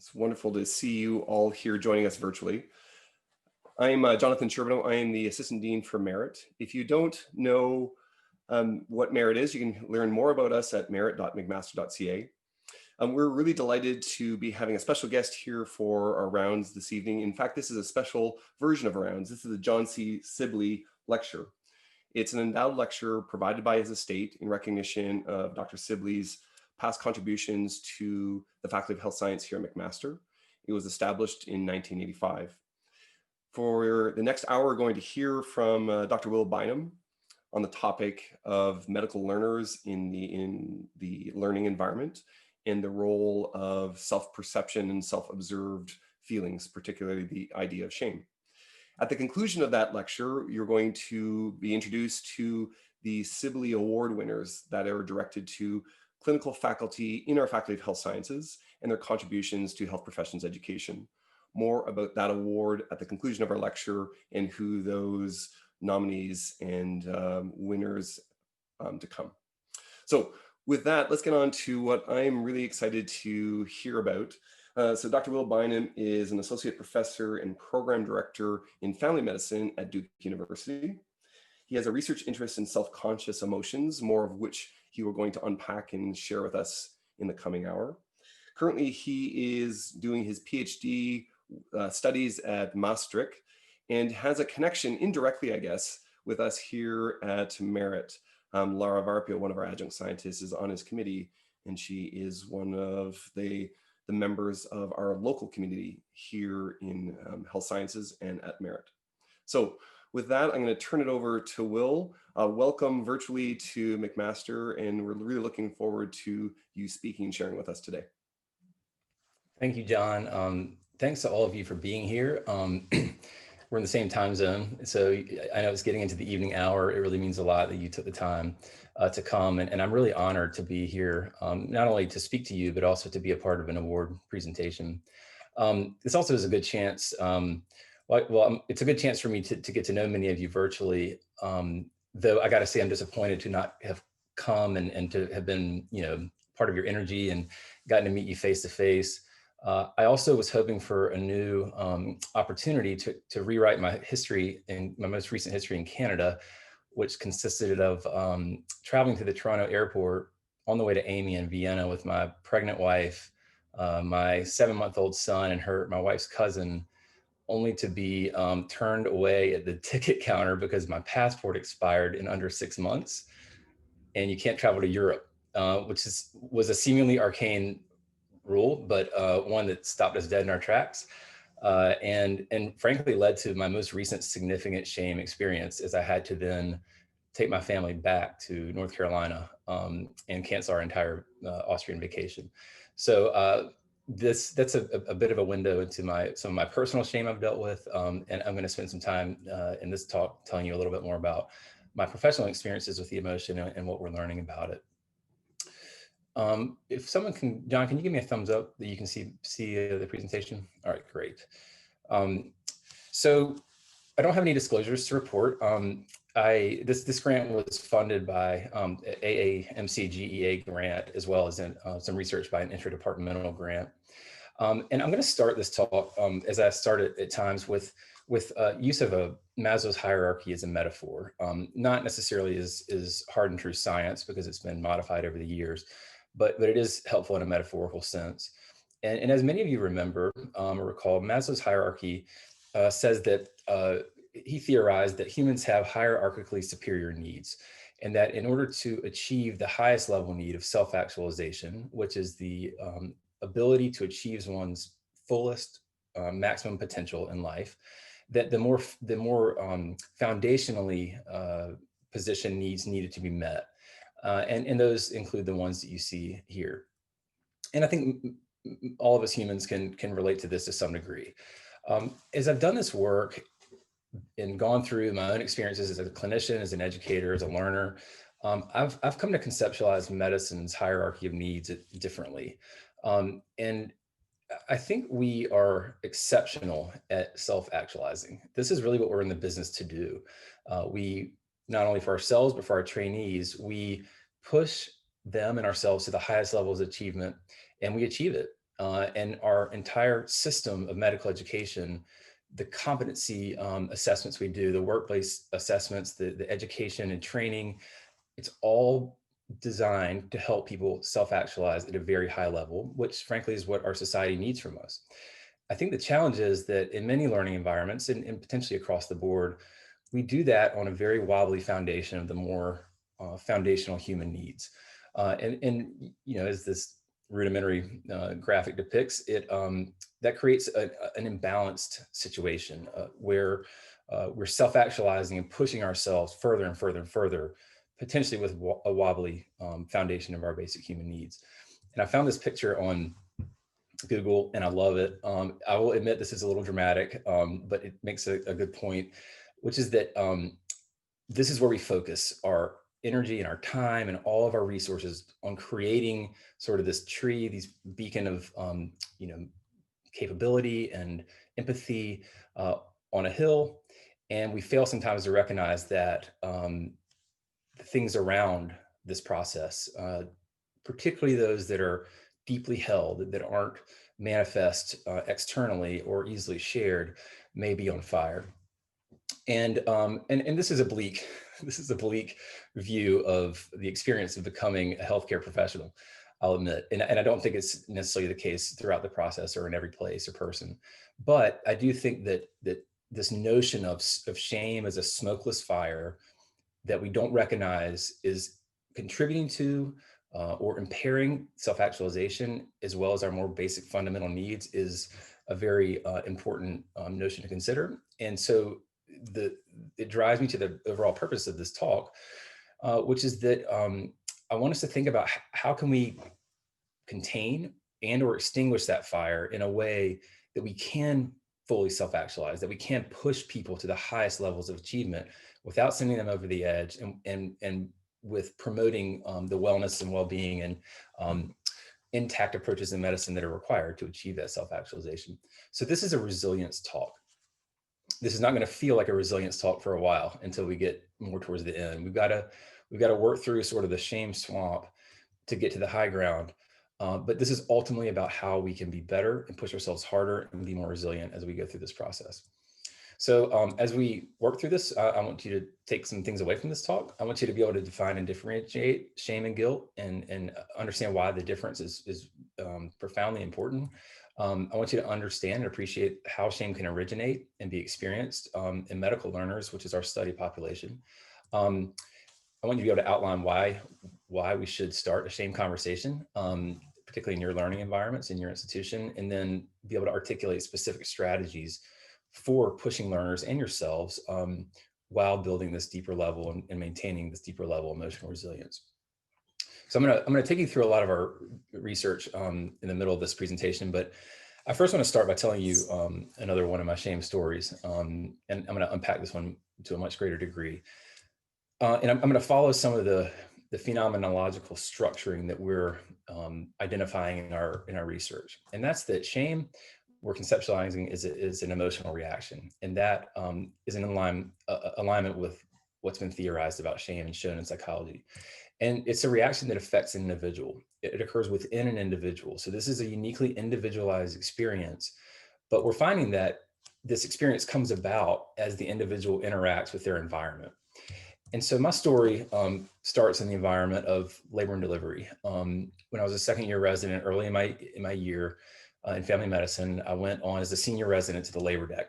It's wonderful to see you all here joining us virtually. I'm Jonathan Charbonneau. I am the Assistant Dean for Merit. If you don't know what Merit is, you can learn more about us at merit.mcmaster.ca. We're really delighted to be having a special guest here for our rounds this evening. In fact, this is a special version of our rounds. This is the John C. Sibley Lecture. It's an endowed lecture provided by his estate in recognition of Dr. Sibley's past contributions to the Faculty of Health Science here at McMaster. It was established in 1985. For the next hour, we're going to hear from Dr. Will Bynum on the topic of medical learners in the learning environment and the role of self-perception and self-observed feelings, particularly the idea of shame. At the conclusion of that lecture, you're going to be introduced to the Sibley Award winners that are directed to clinical faculty in our Faculty of Health Sciences and their contributions to health professions education. More about that award at the conclusion of our lecture and who those nominees and winners to come. So with that, let's get on to what I'm really excited to hear about. So Dr. Will Bynum is an associate professor and program director in family medicine at Duke University. He has a research interest in self-conscious emotions, more of which he will going to unpack and share with us in the coming hour. Currently, he is doing his PhD studies at Maastricht and has a connection indirectly, I guess, with us here at Merit. Laura Varpio, one of our adjunct scientists, is on his committee, and she is one of the members of our local community here in health sciences and at Merit. So with that, I'm going to turn it over to Will. Welcome virtually to McMaster, and we're really looking forward to you speaking and sharing with us today. Thank you, John. Thanks to all of you for being here. We're in the same time zone, so I know it's getting into the evening hour. It really means a lot that you took the time to come, and I'm really honored to be here, not only to speak to you, but also to be a part of an award presentation. This also is a good chance, it's a good chance for me to get to know many of you virtually, though I gotta say I'm disappointed to not have come and to have been, part of your energy and gotten to meet you face to face. I also was hoping for a new opportunity to rewrite my history, in my most recent history in Canada, which consisted of traveling to the Toronto airport on the way to Amy in Vienna with my pregnant wife, my 7-month-old son, and my wife's cousin, only to be turned away at the ticket counter because my passport expired in under 6 months, and you can't travel to Europe, which was a seemingly arcane rule, but one that stopped us dead in our tracks, and frankly led to my most recent significant shame experience, as I had to then take my family back to North Carolina and cancel our entire Austrian vacation. So that's a bit of a window into some of my personal shame I've dealt with, and I'm going to spend some time in this talk telling you a little bit more about my professional experiences with the emotion and what we're learning about it. If someone can, John, can you give me a thumbs up that you can see the presentation? All right, great. So I don't have any disclosures to report. This grant was funded by AAMC-GEA grant, as well as some research by an interdepartmental grant. And I'm going to start this talk, as I started at times, with use of a Maslow's hierarchy as a metaphor, not necessarily as hard and true science, because it's been modified over the years, but it is helpful in a metaphorical sense. And as many of you remember or recall, Maslow's hierarchy says that he theorized that humans have hierarchically superior needs, and that in order to achieve the highest level need of self-actualization, which is the ability to achieve one's fullest maximum potential in life, that the more foundationally positioned needs needed to be met. And those include the ones that you see here. And I think all of us humans can relate to this to some degree. As I've done this work and gone through my own experiences as a clinician, as an educator, as a learner, I've come to conceptualize medicine's hierarchy of needs differently. And I think we are exceptional at self-actualizing. This is really what we're in the business to do. We, not only for ourselves, but for our trainees, we push them and ourselves to the highest levels of achievement, and we achieve it. and our entire system of medical education, the competency assessments we do, the workplace assessments, the education and training, it's all designed to help people self-actualize at a very high level, which frankly is what our society needs from us. I think the challenge is that in many learning environments and potentially across the board, we do that on a very wobbly foundation of the more foundational human needs. And you know, as this rudimentary graphic depicts, it that creates an imbalanced situation where we're self-actualizing and pushing ourselves further and further and further, potentially with a wobbly foundation of our basic human needs. And I found this picture on Google and I love it. I will admit this is a little dramatic, but it makes a good point, which is that this is where we focus our energy and our time and all of our resources on creating sort of this tree, these beacon of you know, capability and empathy on a hill. And we fail sometimes to recognize that the things around this process, particularly those that are deeply held, that aren't manifest externally or easily shared, may be on fire. And this is a bleak, this is a bleak view of the experience of becoming a healthcare professional, I'll admit. And I don't think it's necessarily the case throughout the process or in every place or person. But I do think that this notion of shame as a smokeless fire that we don't recognize is contributing to or impairing self-actualization, as well as our more basic fundamental needs, is a very important notion to consider. And so it drives me to the overall purpose of this talk, which is that I want us to think about how can we contain and or extinguish that fire in a way that we can fully self-actualize, that we can push people to the highest levels of achievement without sending them over the edge, and with promoting the wellness and well-being and intact approaches in medicine that are required to achieve that self-actualization. So this is a resilience talk. This is not going to feel like a resilience talk for a while until we get more towards the end. We've got to work through sort of the shame swamp to get to the high ground. But this is ultimately about how we can be better and push ourselves harder and be more resilient as we go through this process. So as we work through this, I want you to take some things away from this talk. I want you to be able to define and differentiate shame and guilt and understand why the difference is profoundly important. I want you to understand and appreciate how shame can originate and be experienced in medical learners, which is our study population. I want you to be able to outline why we should start a shame conversation, particularly in your learning environments, in your institution, and then be able to articulate specific strategies for pushing learners and yourselves while building this deeper level and maintaining this deeper level of emotional resilience. So I'm gonna take you through a lot of our research in the middle of this presentation, but I first want to start by telling you another one of my shame stories, and I'm going to unpack this one to a much greater degree. And I'm going to follow some of the phenomenological structuring that we're identifying in our research, and that's that shame we're conceptualizing is an emotional reaction, and that is in alignment with what's been theorized about shame and shown in psychology. And it's a reaction that affects an individual. It occurs within an individual. So this is a uniquely individualized experience, but we're finding that this experience comes about as the individual interacts with their environment. And so my story starts in the environment of labor and delivery. When I was a second year resident early in my year in family medicine, I went on as a senior resident to the labor deck.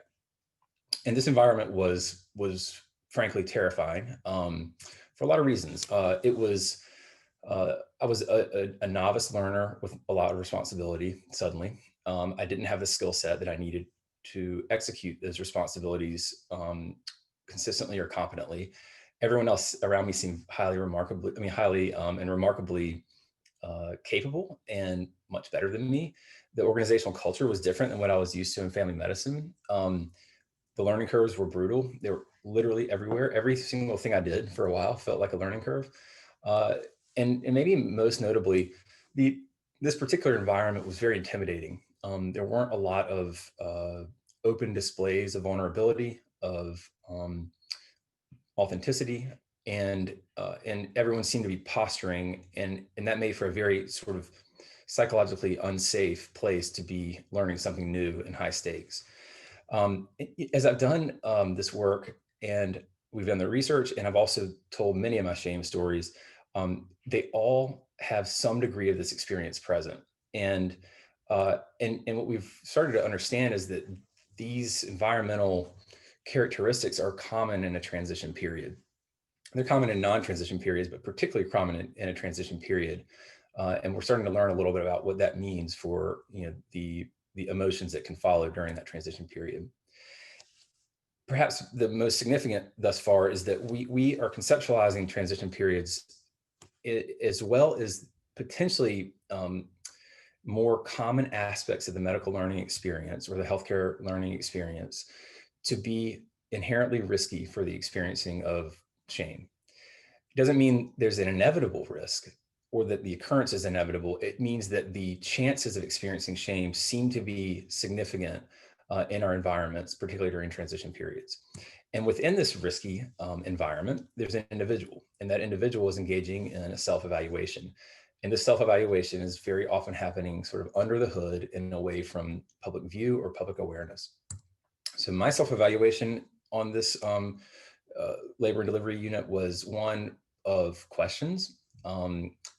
And this environment was frankly terrifying for a lot of reasons. I was a novice learner with a lot of responsibility suddenly. I didn't have the skill set that I needed to execute those responsibilities consistently or competently. Everyone else around me seemed highly and remarkably capable and much better than me. The organizational culture was different than what I was used to in family medicine. The learning curves were brutal. They were literally everywhere. Every single thing I did for a while felt like a learning curve. And maybe most notably, this particular environment was very intimidating. There weren't a lot of open displays of vulnerability, of authenticity, and everyone seemed to be posturing, and that made for a very sort of psychologically unsafe place to be learning something new and high stakes. As I've done this work and we've done the research, and I've also told many of my shame stories, they all have some degree of this experience present. And what we've started to understand is that these environmental characteristics are common in a transition period. They're common in non-transition periods, but particularly common in a transition period. And we're starting to learn a little bit about what that means for the emotions that can follow during that transition period. Perhaps the most significant thus far is that we are conceptualizing transition periods as well as potentially more common aspects of the medical learning experience or the healthcare learning experience to be inherently risky for the experiencing of shame. It doesn't mean there's an inevitable risk or that the occurrence is inevitable. It means that the chances of experiencing shame seem to be significant in our environments, particularly during transition periods. And within this risky environment, there's an individual, and that individual is engaging in a self-evaluation. And this self-evaluation is very often happening sort of under the hood and away from public view or public awareness. So my self-evaluation on this labor and delivery unit was one of questions,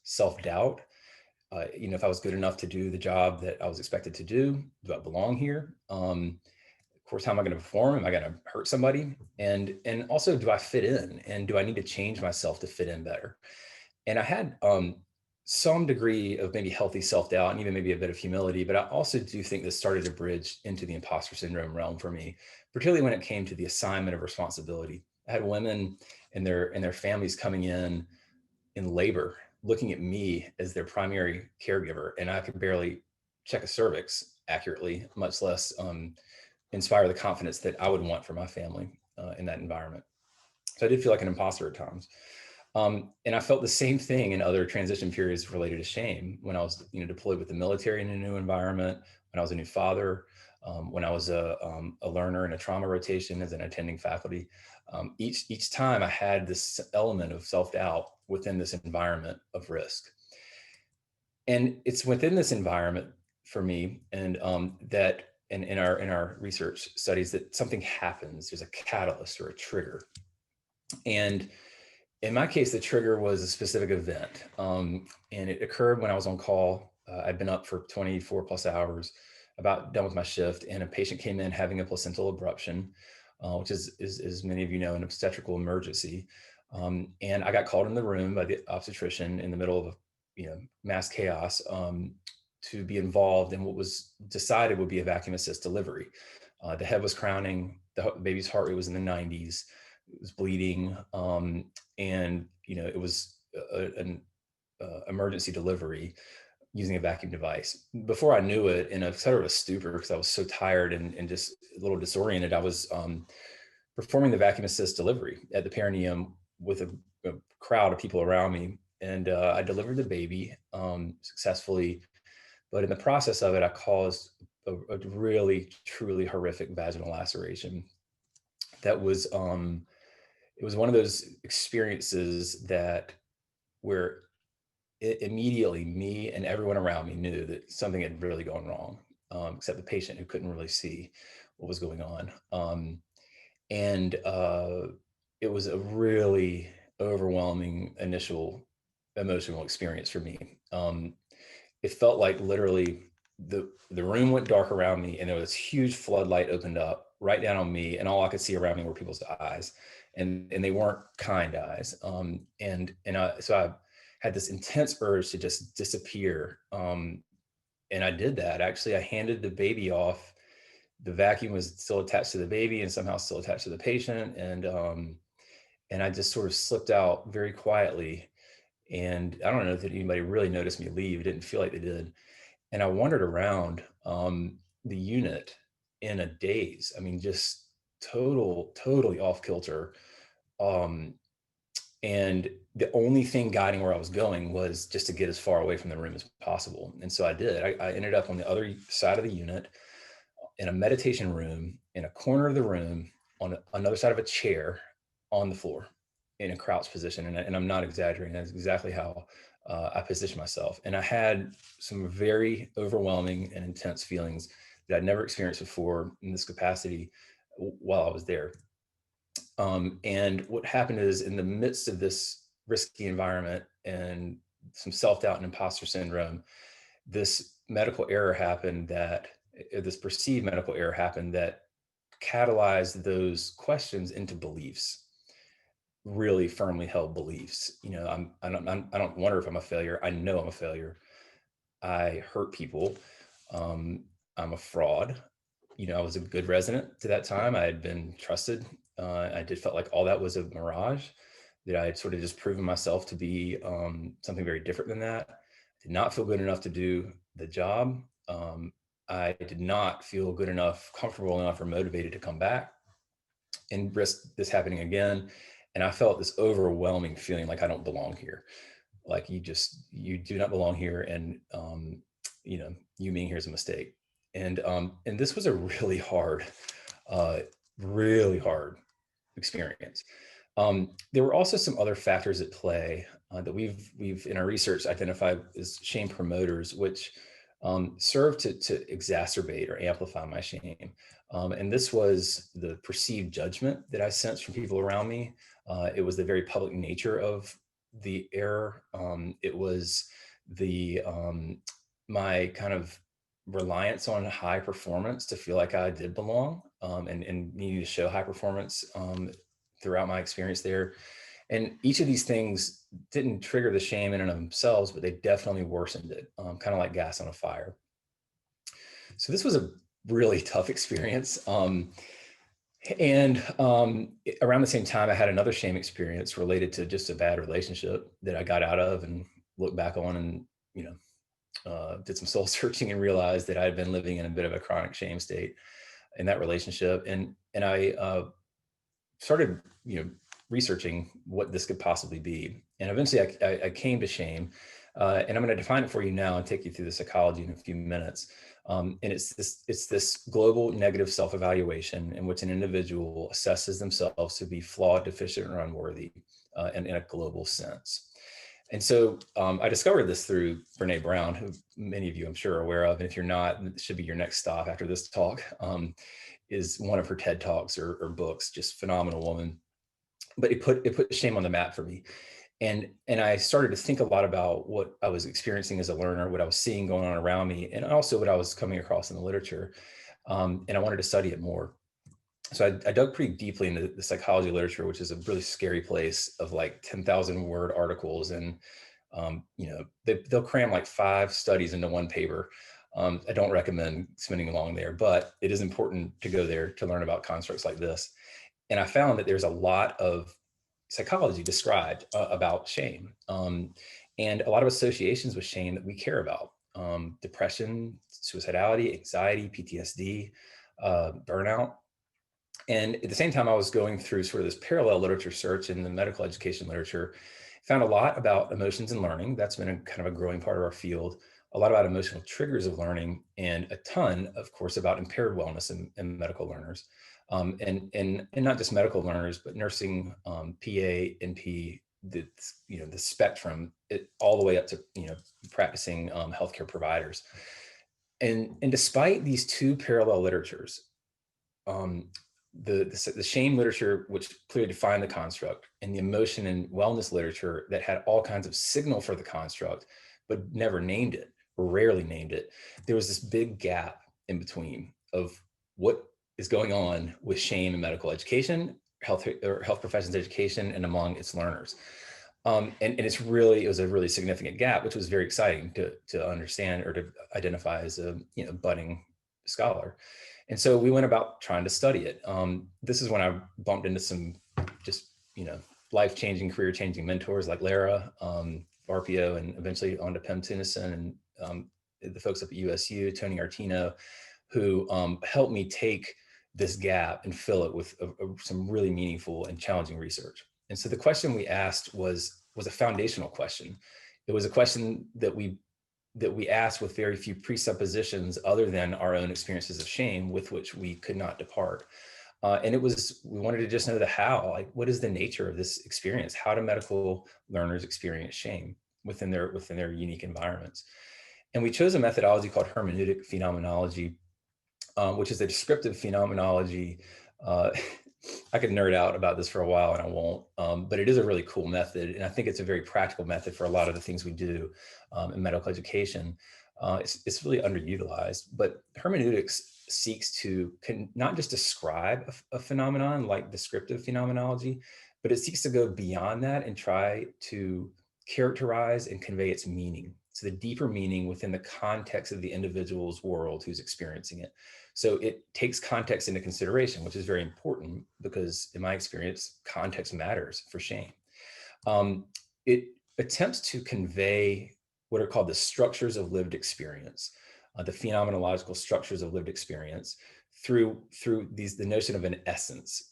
self-doubt. If I was good enough to do the job that I was expected to do I belong here? Of course, how am I going to perform? Am I going to hurt somebody? And also, do I fit in? And do I need to change myself to fit in better? And I had some degree of maybe healthy self-doubt and even maybe a bit of humility, but I also do think this started to bridge into the imposter syndrome realm for me, particularly when it came to the assignment of responsibility. I had women and their families coming in labor, looking at me as their primary caregiver, and I could barely check a cervix accurately, much less inspire the confidence that I would want for my family in that environment. So I did feel like an imposter at times. And I felt the same thing in other transition periods related to shame when I was deployed with the military in a new environment, when I was a new father, when I was a learner in a trauma rotation as an attending faculty. Each time I had this element of self-doubt within this environment of risk. And it's within this environment for me and that in our research studies that something happens, there's a catalyst or a trigger. And in my case, the trigger was a specific event. And it occurred when I was on call. I'd been up for 24 plus hours, about done with my shift, and a patient came in having a placental abruption, which is, as many of you know, an obstetrical emergency. And I got called in the room by the obstetrician in the middle of mass chaos to be involved in what was decided would be a vacuum assist delivery. The head was crowning, the baby's heart rate was in the 90s, it was bleeding, and it was an emergency delivery using a vacuum device. Before I knew it, in a sort of a stupor, because I was so tired and just a little disoriented, I was performing the vacuum assist delivery at the perineum with a crowd of people around me. And I delivered the baby successfully. But in the process of it, I caused a really, truly horrific vaginal laceration. That was, it was one of those experiences that where immediately me and everyone around me knew that something had really gone wrong, except the patient who couldn't really see what was going on. And it was a really overwhelming initial emotional experience for me. It felt like literally the room went dark around me, and there was this huge floodlight opened up right down on me, and all I could see around me were people's eyes, and they weren't kind eyes. So I had this intense urge to just disappear, and I did that. Actually, I handed the baby off. The vacuum was still attached to the baby and somehow still attached to the patient, and I just sort of slipped out very quietly. And I don't know that anybody really noticed me leave. It didn't feel like they did. And I wandered around the unit in a daze. I mean, just totally off kilter. Um, and the only thing guiding where I was going was just to get as far away from the room as possible. And so I did. I ended up on the other side of the unit in a meditation room, in a corner of the room, on another side of a chair on the floor in a crouch position. And I'm not exaggerating. That's exactly how I positioned myself. And I had some very overwhelming and intense feelings that I'd never experienced before in this capacity while I was there. And what happened is, in the midst of this risky environment and some self-doubt and imposter syndrome, this medical error happened that, this perceived medical error happened that catalyzed those questions into beliefs, really firmly held beliefs. You know, I don't wonder if I'm a failure. I know I'm a failure. I hurt people. I'm a fraud. You know, I was a good resident to that time. I had been trusted. I did felt like all that was a mirage, that I had sort of just proven myself to be something very different than that. I did not feel good enough to do the job. I did not feel good enough, comfortable enough, or motivated to come back and risk this happening again. And I felt this overwhelming feeling like I don't belong here. Like you do not belong here. And, you know, you being here is a mistake. And this was a uh, really hard experience. There were also some other factors at play that we've in our research identified as shame promoters, which served to exacerbate or amplify my shame. And this was the perceived judgment that I sensed from people around me. It was the very public nature of the error. It was the my kind of reliance on high performance to feel like I did belong, and needing to show high performance throughout my experience there. And each of these things didn't trigger the shame in and of themselves, but they definitely worsened it, kind of like gas on a fire. So this was a really tough experience. Around the same time, I had another shame experience related to just a bad relationship that I got out of and looked back on, and, you know, did some soul searching and realized that I had been living in a bit of a chronic shame state in that relationship. And I started, you know, researching what this could possibly be. And eventually I came to shame, and I'm going to define it for you now and take you through the psychology in a few minutes. And it's this global negative self-evaluation in which an individual assesses themselves to be flawed, deficient, or unworthy, and in a global sense. And so I discovered this through Brene Brown, who many of you I'm sure are aware of. And if you're not, it should be your next stop after this talk. Is one of her TED Talks or books, just phenomenal woman. But it put shame on the map for me. And I started to think a lot about what I was experiencing as a learner, what I was seeing going on around me, and also what I was coming across in the literature. And I wanted to study it more. So I dug pretty deeply into the psychology literature, which is a really scary place of like 10,000 word articles. And, you know, they'll cram like 5 studies into one paper. I don't recommend spending long there, but it is important to go there to learn about constructs like this. And I found that there's a lot of psychology described about shame, and a lot of associations with shame that we care about: depression, suicidality, anxiety, PTSD, burnout. And at the same time, I was going through sort of this parallel literature search in the medical education literature, found a lot about emotions and learning. That's been a kind of a growing part of our field. A lot about emotional triggers of learning, and a ton, of course, about impaired wellness in medical learners, and not just medical learners, but nursing, PA, NP, the the spectrum, all the way up to practicing healthcare providers. And despite these two parallel literatures, um, the shame literature, which clearly defined the construct, and the emotion and wellness literature that had all kinds of signal for the construct, but never named it, or rarely named it, there was this big gap in between of what is going on with shame in medical education, health professions education, and among its learners. And it was a really significant gap, which was very exciting to understand or to identify as a budding scholar. And so we went about trying to study it. This is when I bumped into some just, life-changing, career-changing mentors like Lara, RPO, and eventually on to Pem Tunison, and the folks up at USU, Tony Artino, who helped me take this gap and fill it with some really meaningful and challenging research. And so the question we asked was a foundational question. It was a question that we asked with very few presuppositions other than our own experiences of shame, with which we could not depart. And we wanted to just know the how, like, what is the nature of this experience? How do medical learners experience shame? within their unique environments. And we chose a methodology called hermeneutic phenomenology, which is a descriptive phenomenology. I could nerd out about this for a while and I won't, but it is a really cool method. And I think it's a very practical method for a lot of the things we do in medical education. It's really underutilized, but hermeneutics seeks to not just describe a phenomenon like descriptive phenomenology, but it seeks to go beyond that and try to characterize and convey its meaning. So the deeper meaning within the context of the individual's world who's experiencing it. So it takes context into consideration, which is very important because in my experience, context matters for shame. It attempts to convey what are called the structures of lived experience, the phenomenological structures of lived experience through the notion of an essence,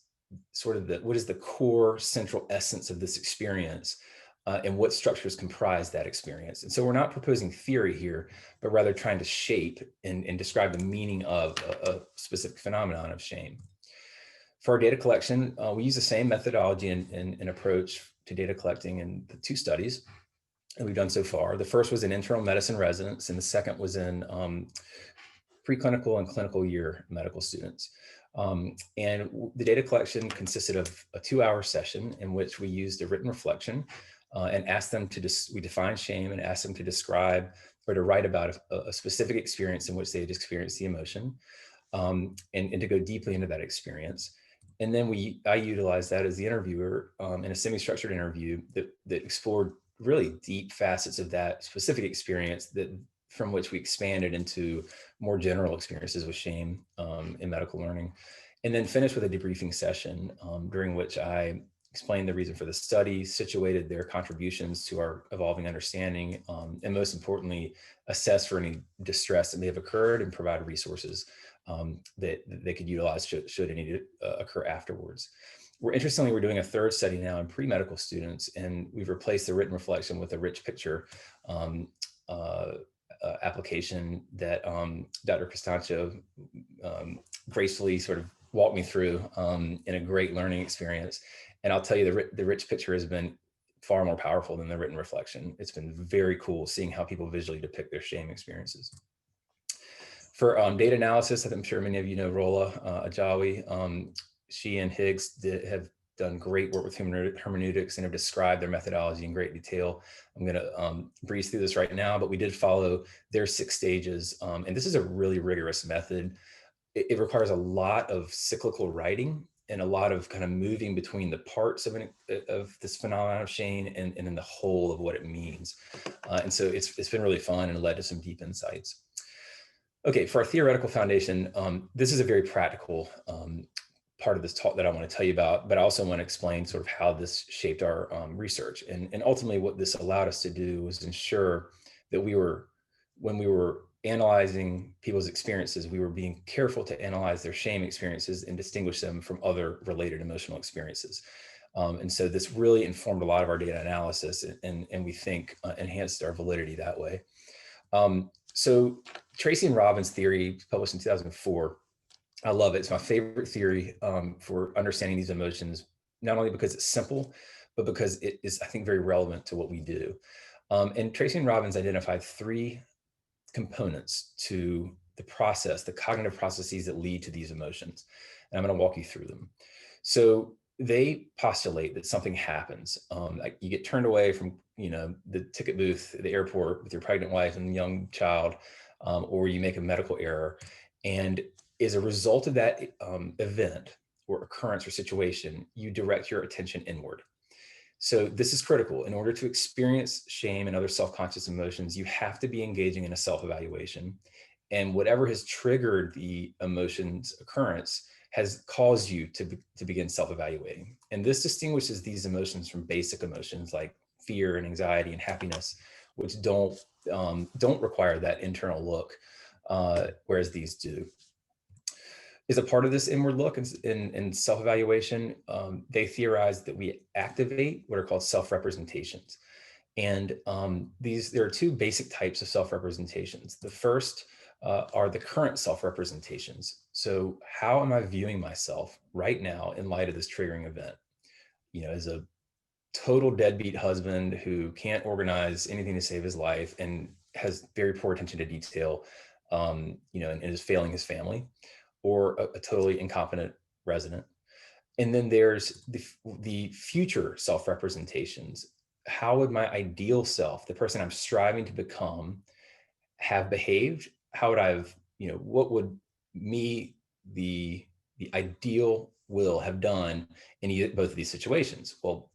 sort of what is the core central essence of this experience, and what structures comprise that experience. And so we're not proposing theory here, but rather trying to shape and describe the meaning of a specific phenomenon of shame. For our data collection, we use the same methodology and approach to data collecting in the 2 studies that we've done so far. The first was in internal medicine residents, and the second was in preclinical and clinical year medical students. And the data collection consisted of a 2-hour session in which we used a written reflection and asked them we defined shame and asked them to describe or to write about a specific experience in which they had experienced the emotion, and to go deeply into that experience. And then I utilized that as the interviewer in a semi-structured interview that explored really deep facets of that specific experience from which we expanded into more general experiences with shame in medical learning. And then finished with a debriefing session during which I explained the reason for the study, situated their contributions to our evolving understanding, and most importantly, assess for any distress that may have occurred and provide resources that they could utilize should any occur afterwards. Interestingly, we're doing a 3rd study now in pre-medical students, and we've replaced the written reflection with a rich picture application that Dr. Costanzo gracefully sort of walked me through in a great learning experience. And I'll tell you, the rich picture has been far more powerful than the written reflection. It's been very cool seeing how people visually depict their shame experiences. For data analysis, I'm sure many of you know Rola Ajawi. She and Higgs have done great work with hermeneutics and have described their methodology in great detail. I'm going to breeze through this right now, but we did follow their 6 stages. And this is a really rigorous method. It requires a lot of cyclical writing and a lot of kind of moving between the parts of this phenomenon of shame and in the whole of what it means. And so it's been really fun and led to some deep insights. Okay, for our theoretical foundation, this is a very practical part of this talk that I want to tell you about, but I also want to explain sort of how this shaped our research. And ultimately what this allowed us to do was ensure that when we were analyzing people's experiences, we were being careful to analyze their shame experiences and distinguish them from other related emotional experiences. And so this really informed a lot of our data analysis and we think enhanced our validity that way. So Tracy and Robbins' theory, published in 2004, I love it. It's my favorite theory for understanding these emotions, not only because it's simple, but because it is, I think, very relevant to what we do. And Tracy and Robbins identified 3 components to the process, the cognitive processes that lead to these emotions. And I'm going to walk you through them. So they postulate that something happens. Like you get turned away from, the ticket booth at the airport with your pregnant wife and young child, or you make a medical error. And as a result of that event or occurrence or situation, you direct your attention inward. So this is critical. In order to experience shame and other self-conscious emotions, you have to be engaging in a self-evaluation. And whatever has triggered the emotion's occurrence has caused you to begin self-evaluating. And this distinguishes these emotions from basic emotions like fear and anxiety and happiness, which don't require that internal look, whereas these do. As a part of this inward look in self-evaluation, they theorize that we activate what are called self-representations. And there are 2 basic types of self-representations. The first are the current self-representations. So how am I viewing myself right now in light of this triggering event? As a total deadbeat husband who can't organize anything to save his life and has very poor attention to detail, and is failing his family, or a totally incompetent resident. And then there's the future self-representations. How would my ideal self, the person I'm striving to become, have behaved? How would I have, what would me, the ideal will, have done in both of these situations? Well,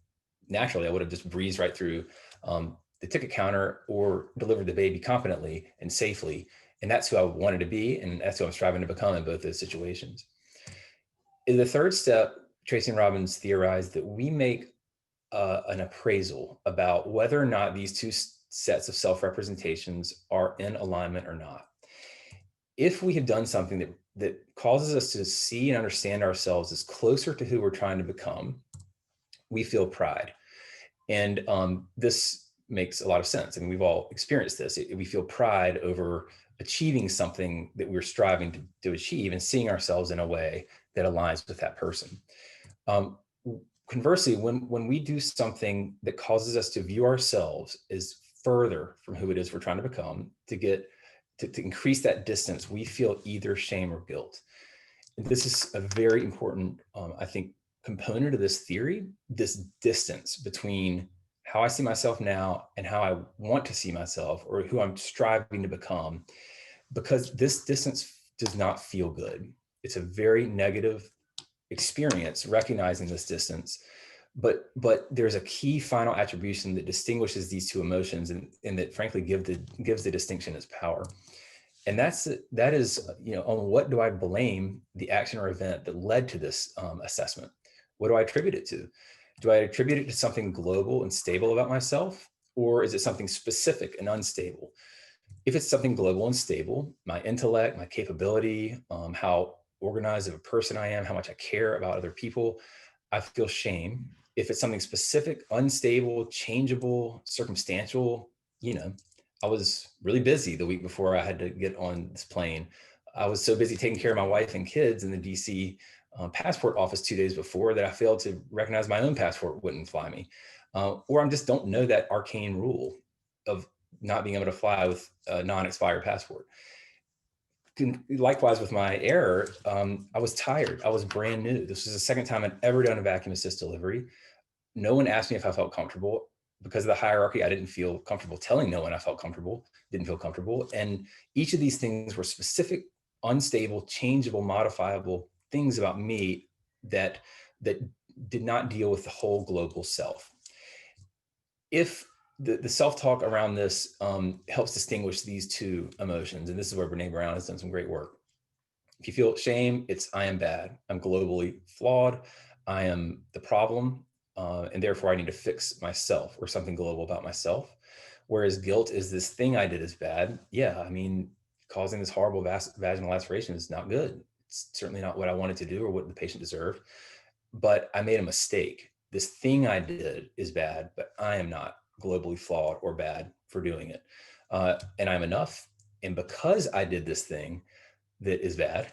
naturally, I would have just breezed right through the ticket counter or delivered the baby competently and safely. And that's who I wanted to be. And that's who I'm striving to become in both those situations. In the third step, Tracy and Robbins theorized that we make an appraisal about whether or not these two sets of self-representations are in alignment or not. If we have done something that causes us to see and understand ourselves as closer to who we're trying to become, we feel pride. And this makes a lot of sense. I mean, we've all experienced this. We feel pride over achieving something that we're striving to achieve and seeing ourselves in a way that aligns with that person. Conversely, when we do something that causes us to view ourselves as further from who it is we're trying to become, to increase that distance, we feel either shame or guilt. And this is a very important, I think, component of this theory, this distance between how I see myself now and how I want to see myself, or who I'm striving to become, because this distance does not feel good. It's a very negative experience, recognizing this distance. But there's a key final attribution that distinguishes these two emotions, and that frankly gives the distinction its power. And that is, on what do I blame the action or event that led to this assessment? What do I attribute it to? Do I attribute it to something global and stable about myself, or is it something specific and unstable? If it's something global and stable, my intellect, my capability, how organized of a person I am, how much I care about other people, I feel shame. If it's something specific, unstable, changeable, circumstantial, I was really busy the week before I had to get on this plane. I was so busy taking care of my wife and kids in the DC passport office 2 days before that I failed to recognize my own passport wouldn't fly me. Or I just don't know that arcane rule of not being able to fly with a non-expired passport. Likewise with my error, I was tired. I was brand new. This was the second time I'd ever done a vacuum assist delivery. No one asked me if I felt comfortable. Because of the hierarchy, I didn't feel comfortable telling no one I felt comfortable, didn't feel comfortable. And each of these things were specific, unstable, changeable, modifiable things about me that did not deal with the whole global self. If the self-talk around this helps distinguish these two emotions, and this is where Brene Brown has done some great work. If you feel shame, it's I am bad, I'm globally flawed, I am the problem, and therefore I need to fix myself, or something global about myself. Whereas guilt is this thing I did is bad. Yeah, I mean, causing this horrible vaginal laceration is not good. It's certainly not what I wanted to do or what the patient deserved, but I made a mistake. This thing I did is bad, but I am not globally flawed or bad for doing it. And I'm enough. And because I did this thing that is bad,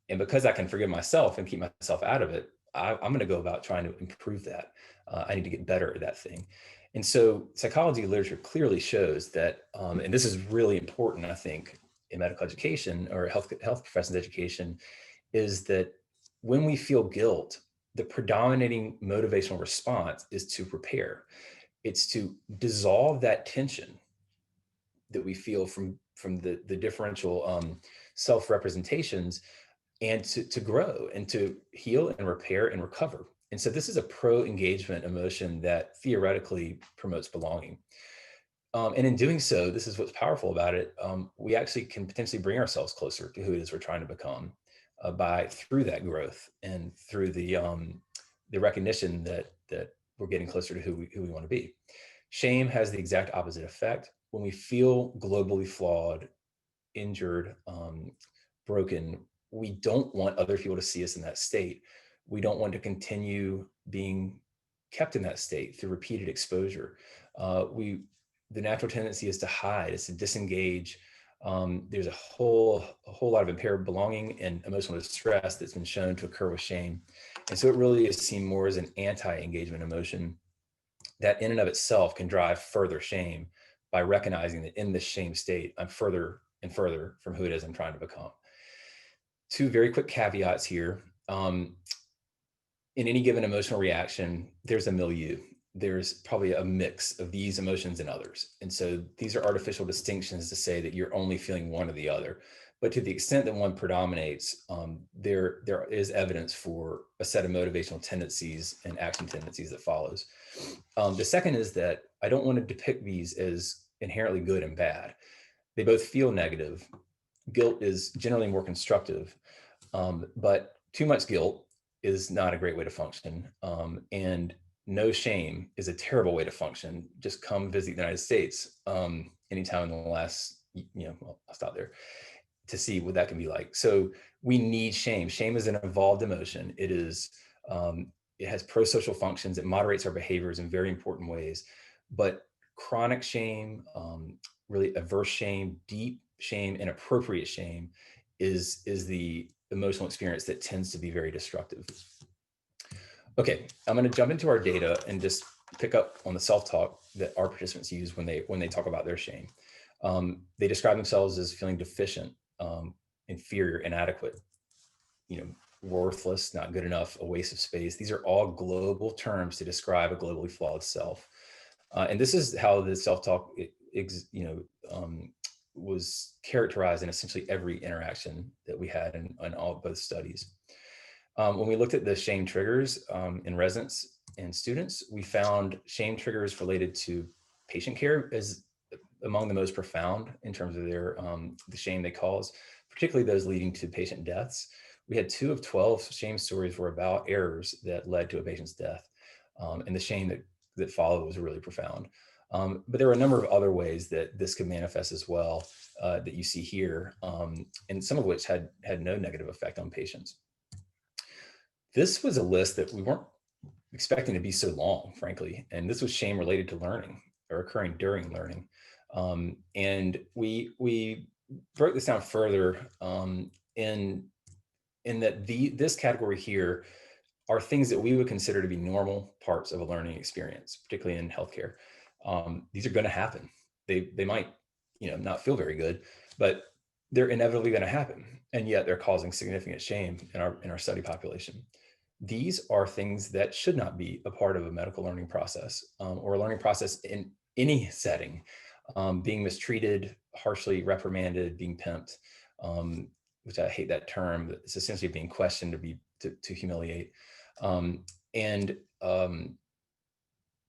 and because I can forgive myself and keep myself out of it, I'm going to go about trying to improve that. I need to get better at that thing. And so psychology literature clearly shows that, and this is really important, I think, in medical education or health professions education, is that when we feel guilt, the predominating motivational response is to repair. It's to dissolve that tension that we feel from the differential self-representations, and to grow and to heal and repair and recover. And so this is a pro-engagement emotion that theoretically promotes belonging. And in doing so, this is what's powerful about it. We actually can potentially bring ourselves closer to who it is we're trying to become through that growth and through the recognition that we're getting closer to who we want to be. Shame has the exact opposite effect. When we feel globally flawed, injured, broken, we don't want other people to see us in that state. We don't want to continue being kept in that state through repeated exposure. The natural tendency is to hide, is to disengage. There's a whole lot of impaired belonging and emotional distress that's been shown to occur with shame. And so it really is seen more as an anti-engagement emotion. that in and of itself can drive further shame by recognizing that in this shame state, I'm further and further from who it is I'm trying to become. Two very quick caveats here. In any given emotional reaction, there's a milieu. There's probably a mix of these emotions and others. And so these are artificial distinctions to say that you're only feeling one or the other. But to the extent that one predominates, there is evidence for a set of motivational tendencies and action tendencies that follows. The second is that I don't want to depict these as inherently good and bad. They both feel negative. Guilt is generally more constructive, but too much guilt is not a great way to function. And no shame is a terrible way to function. Just come visit the United States anytime in the last, well, I'll stop there, to see what that can be like. So we need shame. Shame is an evolved emotion. It has pro-social functions. It moderates our behaviors in very important ways. But chronic shame, really averse shame, deep shame, and appropriate shame is the emotional experience that tends to be very destructive. Okay, I'm going to jump into our data and just pick up on the self-talk that our participants use when they talk about their shame. They describe themselves as feeling deficient, inferior, inadequate, worthless, not good enough, a waste of space. These are all global terms to describe a globally flawed self. And this is how the self-talk, was characterized in essentially every interaction that we had in both studies. When we looked at the shame triggers in residents and students, we found shame triggers related to patient care as among the most profound in terms of their the shame they cause, particularly those leading to patient deaths. We had 2 of 12 shame stories were about errors that led to a patient's death, and the shame that followed was really profound. But there were a number of other ways that this could manifest as well that you see here, and some of which had no negative effect on patients. This was a list that we weren't expecting to be so long, frankly, and this was shame related to learning or occurring during learning. And we broke this down further in that this category here are things that we would consider to be normal parts of a learning experience, particularly in healthcare. These are going to happen. They might, not feel very good, but they're inevitably going to happen, and yet they're causing significant shame in our study population. These are things that should not be a part of a medical learning process or a learning process in any setting. Being mistreated, harshly reprimanded, being pimped, which I hate that term. It's essentially being questioned to humiliate.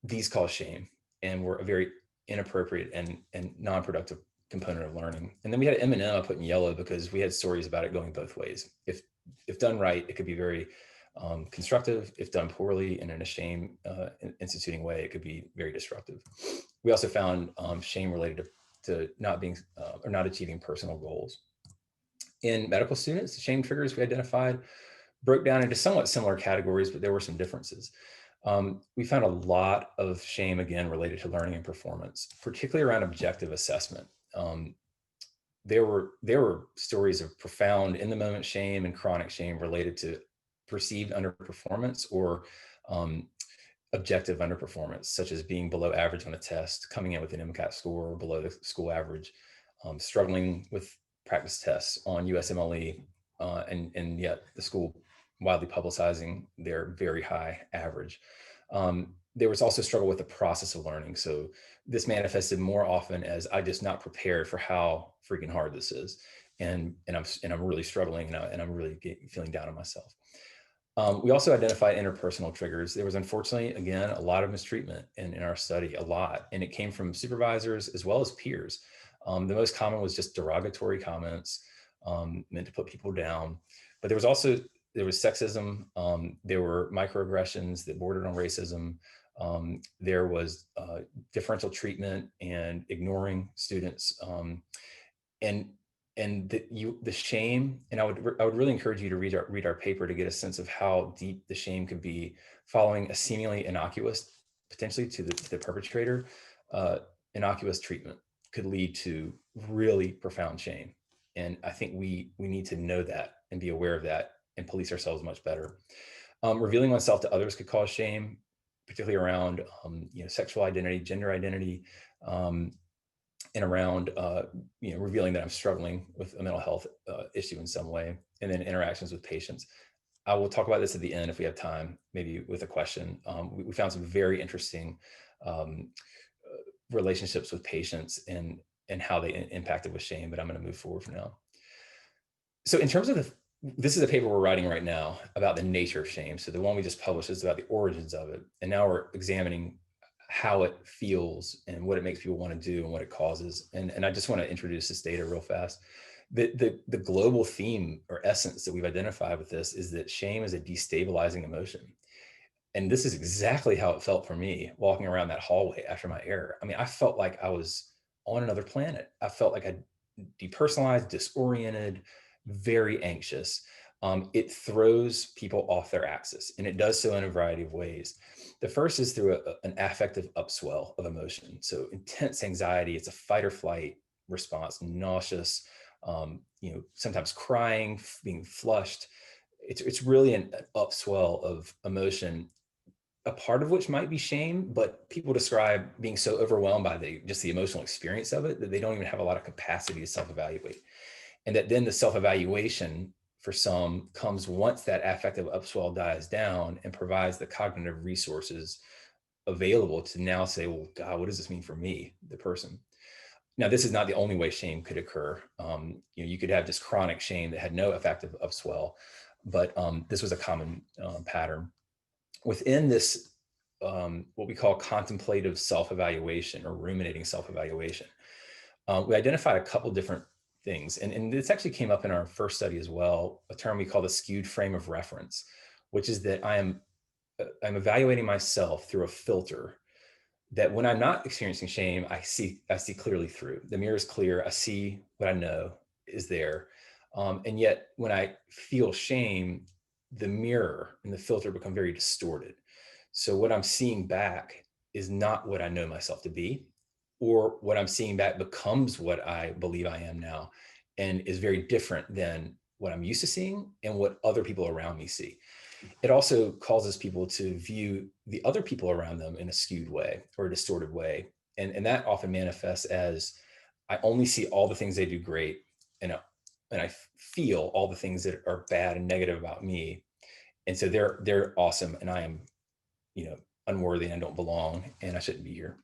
These cause shame and were a very inappropriate and non-productive component of learning. And then we had M&M I put in yellow because we had stories about it going both ways. If done right, it could be very constructive. If done poorly and in a shame instituting way, it could be very destructive. We also found shame related to not being or not achieving personal goals. In medical students, the shame triggers we identified broke down into somewhat similar categories, but there were some differences. We found a lot of shame, again, related to learning and performance, particularly around objective assessment. There were stories of profound in-the-moment shame and chronic shame related to perceived underperformance or objective underperformance, such as being below average on a test, coming in with an MCAT score below the school average, struggling with practice tests on USMLE, and yet the school widely publicizing their very high average. There was also struggle with the process of learning. So this manifested more often as I just not prepared for how freaking hard this is. And I'm really struggling and I'm really feeling down on myself. We also identified interpersonal triggers. There was unfortunately, again, a lot of mistreatment in our study, a lot, and it came from supervisors as well as peers. The most common was just derogatory comments meant to put people down, but there was sexism, there were microaggressions that bordered on racism, there was differential treatment and ignoring students, and the shame. And I would really encourage you to read our paper to get a sense of how deep the shame could be following a seemingly innocuous, potentially to the perpetrator, innocuous treatment could lead to really profound shame. And I think we need to know that and be aware of that and police ourselves much better. Revealing oneself to others could cause shame. particularly around sexual identity, gender identity, and around revealing that I'm struggling with a mental health issue in some way, and then interactions with patients. I will talk about this at the end if we have time, maybe with a question. We found some very interesting relationships with patients and how they impacted with shame, but I'm going to move forward for now. So in terms of this is a paper we're writing right now about the nature of shame. So the one we just published is about the origins of it. And now we're examining how it feels and what it makes people want to do and what it causes. And I just want to introduce this data real fast. The global theme or essence that we've identified with this is that shame is a destabilizing emotion. And this is exactly how it felt for me walking around that hallway after my error. I mean, I felt like I was on another planet. I felt like I depersonalized, disoriented, very anxious. It throws people off their axis, and it does so in a variety of ways. The first is through an affective upswell of emotion. So intense anxiety, it's a fight or flight response, nauseous, sometimes crying, being flushed. It's really an upswell of emotion, a part of which might be shame, but people describe being so overwhelmed by just the emotional experience of it that they don't even have a lot of capacity to self-evaluate. And that then the self-evaluation for some comes once that affective upswell dies down and provides the cognitive resources available to now say, well, God, what does this mean for me, the person? Now, this is not the only way shame could occur. You could have just chronic shame that had no affective upswell, but this was a common pattern. Within this, what we call contemplative self-evaluation or ruminating self-evaluation, we identified a couple different things. And this actually came up in our first study as well, a term we call the skewed frame of reference, which is that I'm evaluating myself through a filter that when I'm not experiencing shame, I see clearly through. The mirror is clear. I see what I know is there. And yet when I feel shame, the mirror and the filter become very distorted. So what I'm seeing back is not what I know myself to be, or what I'm seeing back becomes what I believe I am now, and is very different than what I'm used to seeing and what other people around me see. It also causes people to view the other people around them in a skewed way or a distorted way. And that often manifests as I only see all the things they do great, and I feel all the things that are bad and negative about me. And so they're awesome, and I am, unworthy, and I don't belong, and I shouldn't be here.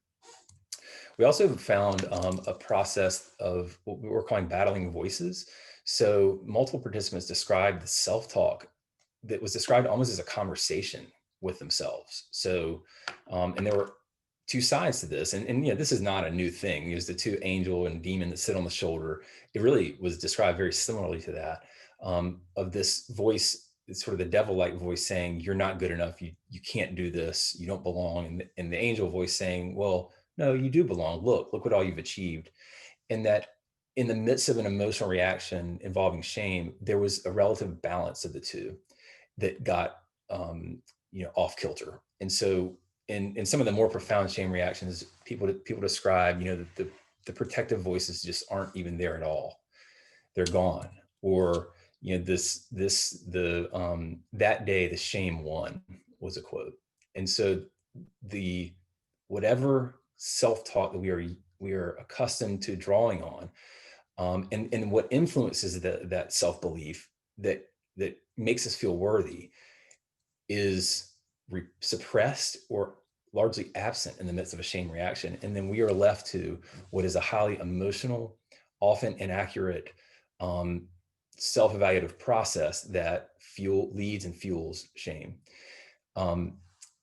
We also found a process of what we're calling battling voices. So multiple participants described the self-talk that was described almost as a conversation with themselves. So, and there were two sides to this, and this is not a new thing. There's the two angel and demon that sit on the shoulder. It really was described very similarly to that, of this voice. It's sort of the devil-like voice saying, you're not good enough. You can't do this. You don't belong. And the angel voice saying, well, no, you do belong. Look what all you've achieved. And that in the midst of an emotional reaction involving shame, there was a relative balance of the two that got off kilter. And so in some of the more profound shame reactions, people describe, that the protective voices just aren't even there at all. They're gone. Or, that day the shame won was a quote. And so the whatever self-talk that we are accustomed to drawing on, and what influences that self-belief that makes us feel worthy is suppressed or largely absent in the midst of a shame reaction. And then we are left to what is a highly emotional, often inaccurate, self-evaluative process that leads and fuels shame. And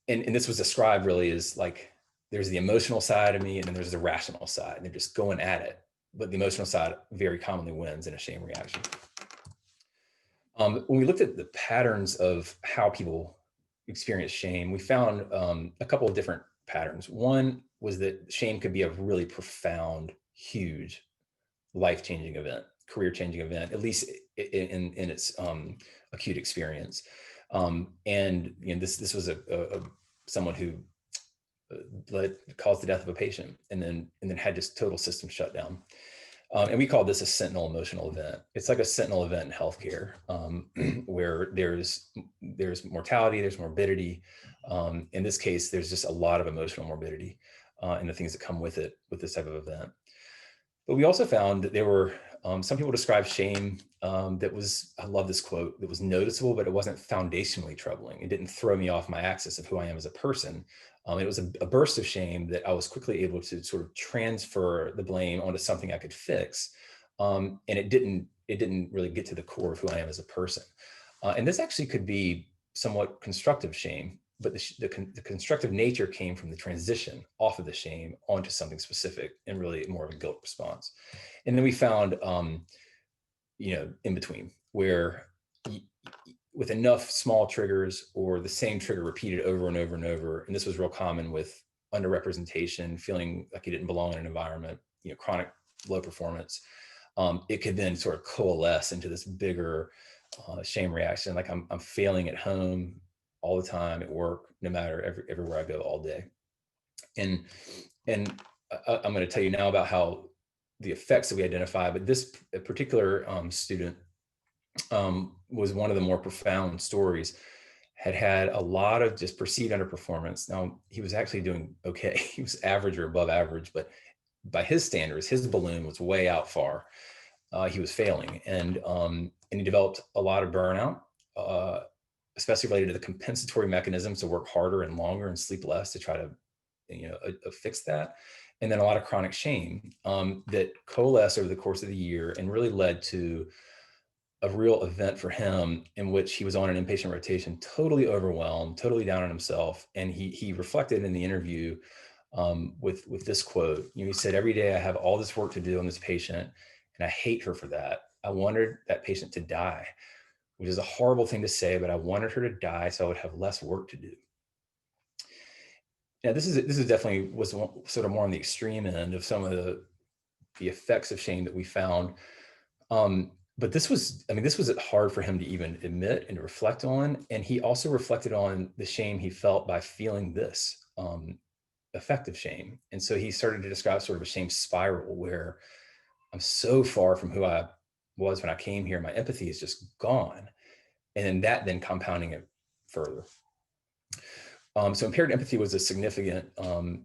this was described really as like, there's the emotional side of me and then there's the rational side, and they're just going at it. But the emotional side very commonly wins in a shame reaction. When we looked at the patterns of how people experience shame, we found a couple of different patterns. One was that shame could be a really profound, huge, life-changing event, career-changing event, at least in its acute experience. And this was someone who caused the death of a patient, and then had just total system shutdown. And we call this a sentinel emotional event. It's like a sentinel event in healthcare, where there's mortality, there's morbidity, In this case, there's just a lot of emotional morbidity and the things that come with it, with this type of event. But we also found that there were some people describe shame that was, I love this quote, that was noticeable, but it wasn't foundationally troubling. It didn't throw me off my axis of who I am as a person. It was a burst of shame that I was quickly able to sort of transfer the blame onto something I could fix. And it didn't really get to the core of who I am as a person. And this actually could be somewhat constructive shame, but the constructive nature came from the transition off of the shame onto something specific and really more of a guilt response. And then we found, in between, where with enough small triggers or the same trigger repeated over and over and over, and this was real common with underrepresentation, feeling like you didn't belong in an environment, chronic low performance, it could then sort of coalesce into this bigger shame reaction. Like I'm failing at home all the time, at work, no matter everywhere I go all day. And I'm going to tell you now about how the effects that we identify, but this particular student was one of the more profound stories, had a lot of just perceived underperformance. Now, he was actually doing okay. He was average or above average, but by his standards, his balloon was way out far. He was failing, and he developed a lot of burnout, especially related to the compensatory mechanisms to work harder and longer and sleep less to try to, fix that. And then a lot of chronic shame that coalesced over the course of the year and really led to a real event for him in which he was on an inpatient rotation, totally overwhelmed, totally down on himself. And he reflected in the interview with this quote. He said, "Every day I have all this work to do on this patient, and I hate her for that. I wanted that patient to die," which is a horrible thing to say, but I wanted her to die so I would have less work to do. Now, this is definitely was sort of more on the extreme end of some of the effects of shame that we found. But this was hard for him to even admit and to reflect on. And he also reflected on the shame he felt by feeling this effective shame. And so he started to describe sort of a shame spiral where I'm so far from who I was when I came here. My empathy is just gone. And then compounding it further. So impaired empathy was a significant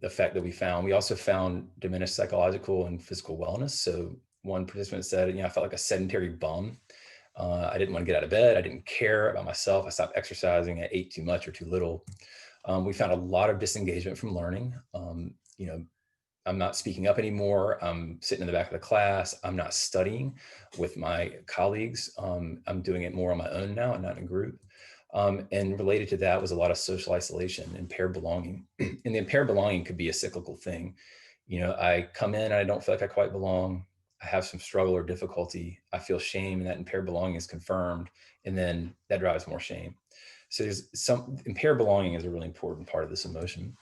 effect that we found. We also found diminished psychological and physical wellness. So one participant said, I felt like a sedentary bum. I didn't want to get out of bed. I didn't care about myself. I stopped exercising. I ate too much or too little. We found a lot of disengagement from learning. I'm not speaking up anymore. I'm sitting in the back of the class. I'm not studying with my colleagues. I'm doing it more on my own now and not in a group. And related to that was a lot of social isolation, impaired belonging. And the impaired belonging could be a cyclical thing. I come in and I don't feel like I quite belong. I have some struggle or difficulty. I feel shame, and that impaired belonging is confirmed. And then that drives more shame. So there's some impaired belonging is a really important part of this emotion.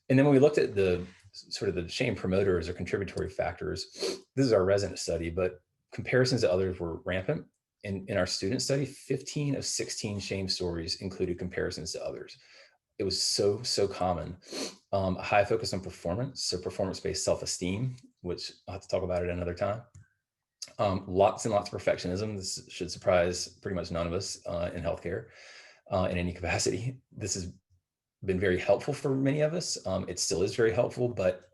And then when we looked at the sort of the shame promoters or contributory factors, this is our resident study, but comparisons to others were rampant. In our student study, 15 of 16 shame stories included comparisons to others. It was so common. A high focus on performance, so performance-based self-esteem, which I'll have to talk about it another time. Lots and lots of perfectionism. This should surprise pretty much none of us in healthcare in any capacity. This has been very helpful for many of us. It still is very helpful, but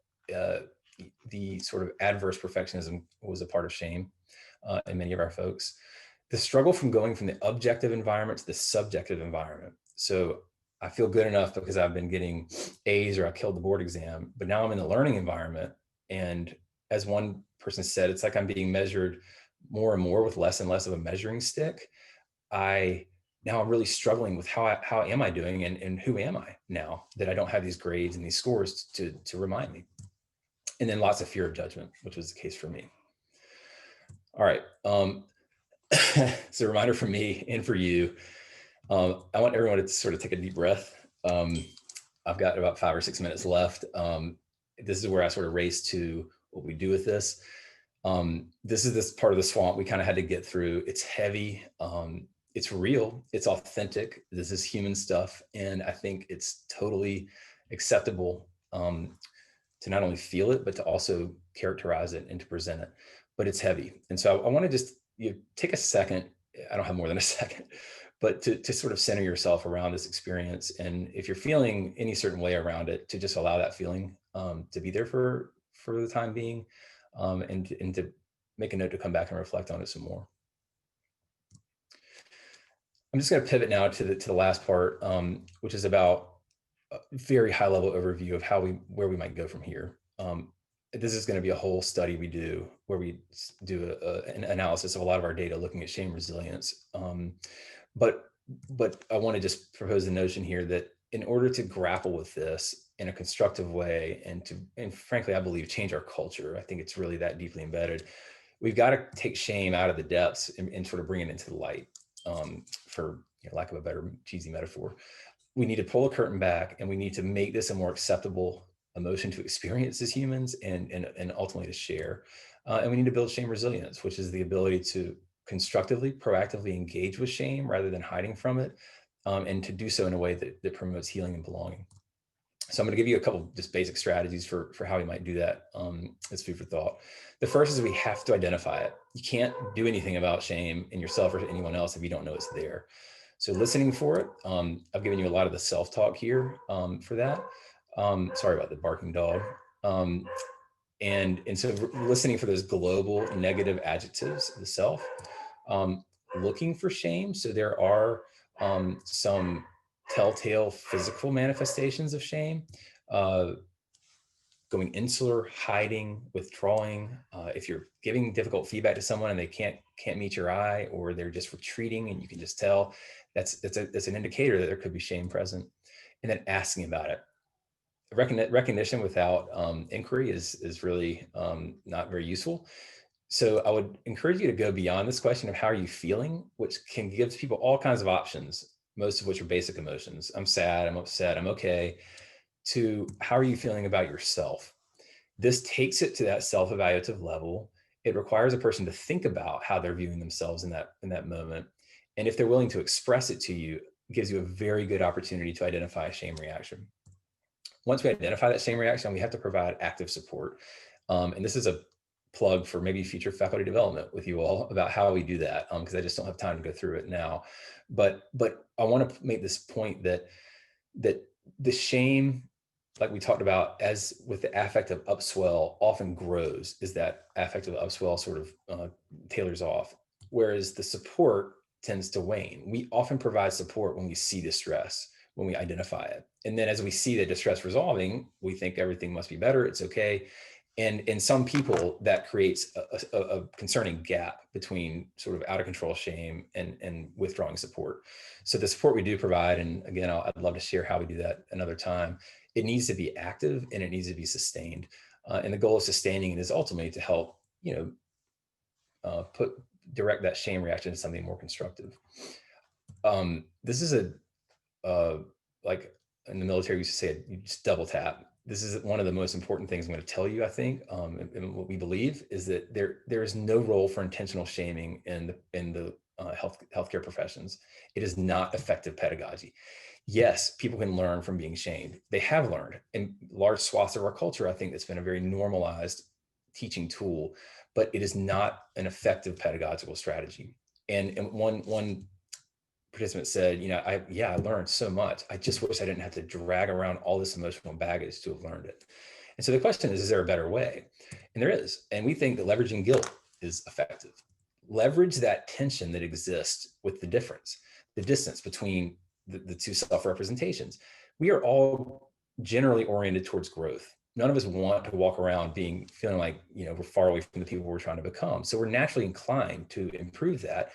the sort of adverse perfectionism was a part of shame in many of our folks. The struggle from going from the objective environment to the subjective environment. So I feel good enough because I've been getting A's or I killed the board exam, but now I'm in the learning environment. And as one person said, it's like I'm being measured more and more with less and less of a measuring stick. Now I'm really struggling with how am I doing and who am I now that I don't have these grades and these scores to remind me. And then lots of fear of judgment, which was the case for me. All right. It's a reminder for me and for you. I want everyone to sort of take a deep breath. I've got about 5 or 6 minutes left. This is where I sort of race to what we do with this. This is this part of the swamp we kind of had to get through. It's heavy. It's real. It's authentic. This is human stuff. And I think it's totally acceptable to not only feel it, but to also characterize it and to present it. But it's heavy. And so I want to just take a second. I don't have more than a second, but to sort of center yourself around this experience. And if you're feeling any certain way around it, to just allow that feeling to be there for the time being, and to make a note to come back and reflect on it some more. I'm just going to pivot now to the last part, which is about a very high level overview of where we might go from here. This is going to be a whole study we do where we do an analysis of a lot of our data looking at shame resilience. But I want to just propose the notion here that in order to grapple with this in a constructive way and frankly, I believe change our culture, I think it's really that deeply embedded. We've got to take shame out of the depths and sort of bring it into the light, for lack of a better cheesy metaphor. We need to pull a curtain back and we need to make this a more acceptable emotion to experience as humans and ultimately to share. And we need to build shame resilience, which is the ability to constructively, proactively engage with shame rather than hiding from it, and to do so in a way that promotes healing and belonging. So I'm going to give you a couple just basic strategies for how we might do that, as food for thought. The first is we have to identify it. You can't do anything about shame in yourself or anyone else if you don't know it's there. So listening for it. I've given you a lot of the self-talk here for that. Sorry about the barking dog. And so listening for those global negative adjectives of the self, looking for shame. So there are some telltale physical manifestations of shame, going insular, hiding, withdrawing. If you're giving difficult feedback to someone and they can't meet your eye, or they're just retreating and you can just tell, that's an indicator that there could be shame present. And then asking about it. Recognition without inquiry is really not very useful. So I would encourage you to go beyond this question of how are you feeling, which can give people all kinds of options, most of which are basic emotions. I'm sad, I'm upset, I'm okay, to how are you feeling about yourself? This takes it to that self-evaluative level. It requires a person to think about how they're viewing themselves in that moment. And if they're willing to express it to you, it gives you a very good opportunity to identify a shame reaction. Once we identify that shame reaction, we have to provide active support. And this is a plug for maybe future faculty development with you all about how we do that, because I just don't have time to go through it now. But I want to make this point that the shame, like we talked about, as with the affective upswell, often grows as that affective upswell sort of tailors off, whereas the support tends to wane. We often provide support when we see distress, when we identify it. And then as we see the distress resolving, we think everything must be better, it's okay. And in some people, that creates a concerning gap between sort of out of control shame and withdrawing support. So the support we do provide, and again, I'd love to share how we do that another time, it needs to be active and it needs to be sustained. And the goal of sustaining it is ultimately to help, direct that shame reaction to something more constructive. This is like in the military, we used to say, you just double tap. This is one of the most important things I'm going to tell you, I think, and what we believe is that there is no role for intentional shaming in the healthcare professions. It is not effective pedagogy. Yes, people can learn from being shamed. They have learned in large swaths of our culture. I think it's been a very normalized teaching tool, but it is not an effective pedagogical strategy. And one participant said, I learned so much. I just wish I didn't have to drag around all this emotional baggage to have learned it. And so the question is there a better way? And there is. And we think that leveraging guilt is effective. Leverage that tension that exists with the distance between the two self-representations. We are all generally oriented towards growth. None of us want to walk around feeling like, we're far away from the people we're trying to become. So we're naturally inclined to improve that.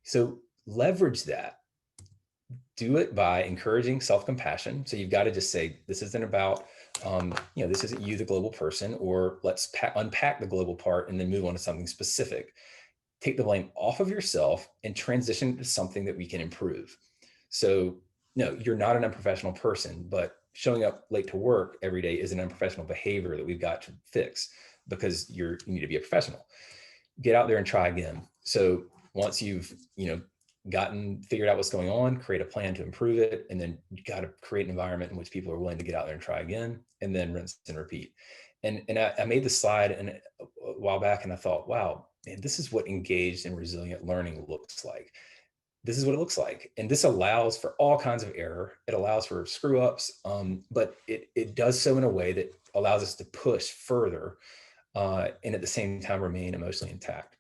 So leverage that. Do it by encouraging self-compassion. So you've got to just say, this isn't about, this isn't you, the global person, or let's unpack the global part and then move on to something specific. Take the blame off of yourself and transition to something that we can improve. So no, you're not an unprofessional person, but showing up late to work every day is an unprofessional behavior that we've got to fix because you need to be a professional. Get out there and try again. So once you've, figured out what's going on, create a plan to improve it. And then you got to create an environment in which people are willing to get out there and try again, and then rinse and repeat. And I made this slide a while back and I thought, wow, man, this is what engaged and resilient learning looks like. this is what it looks like. And this allows for all kinds of error. It allows for screw ups, but it does so in a way that allows us to push further and at the same time remain emotionally intact.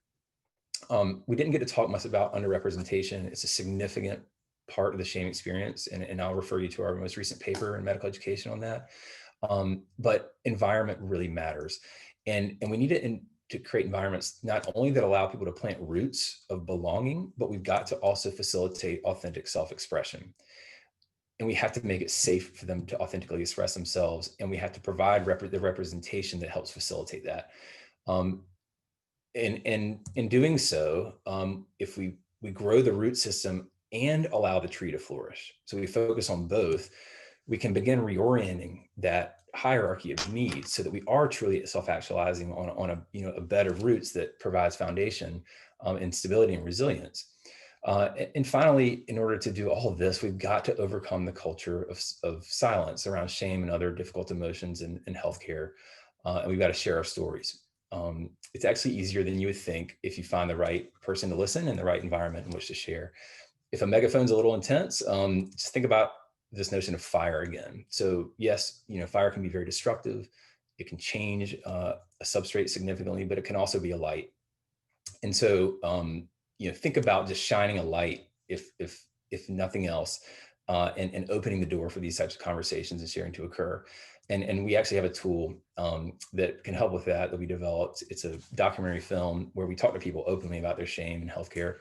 We didn't get to talk much about underrepresentation. It's a significant part of the shame experience, and I'll refer you to our most recent paper in medical education on that. But environment really matters, and we need to create environments not only that allow people to plant roots of belonging, but we've got to also facilitate authentic self-expression. And we have to make it safe for them to authentically express themselves, and we have to provide the representation that helps facilitate that. And in doing so, if we grow the root system and allow the tree to flourish, so we focus on both, we can begin reorienting that hierarchy of needs so that we are truly self-actualizing on a bed of roots that provides foundation and stability and resilience. And finally, in order to do all of this, we've got to overcome the culture of silence around shame and other difficult emotions in healthcare. And we've got to share our stories. It's actually easier than you would think if you find the right person to listen and the right environment in which to share. If a megaphone's a little intense, just think about this notion of fire again. So yes, fire can be very destructive. It can change a substrate significantly, but it can also be a light. And so, think about just shining a light, if nothing else, and opening the door for these types of conversations and sharing to occur. And we actually have a tool that can help with that we developed. It's a documentary film where we talk to people openly about their shame in healthcare.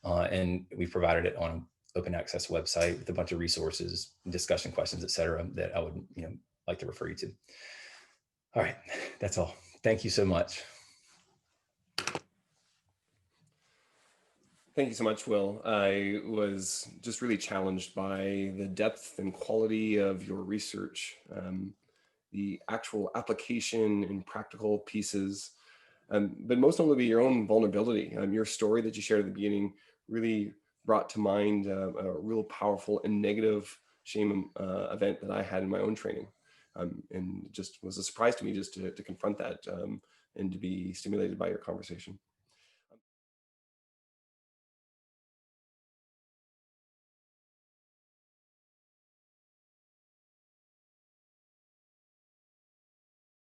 And we've provided it on an open access website with a bunch of resources, discussion questions, et cetera, that I would like to refer you to. All right, that's all. Thank you so much. Thank you so much, Will. I was just really challenged by the depth and quality of your research, the actual application and practical pieces, but most notably your own vulnerability. Your story that you shared at the beginning really brought to mind a real powerful and negative shame event that I had in my own training. And just was a surprise to me just to confront that and to be stimulated by your conversation.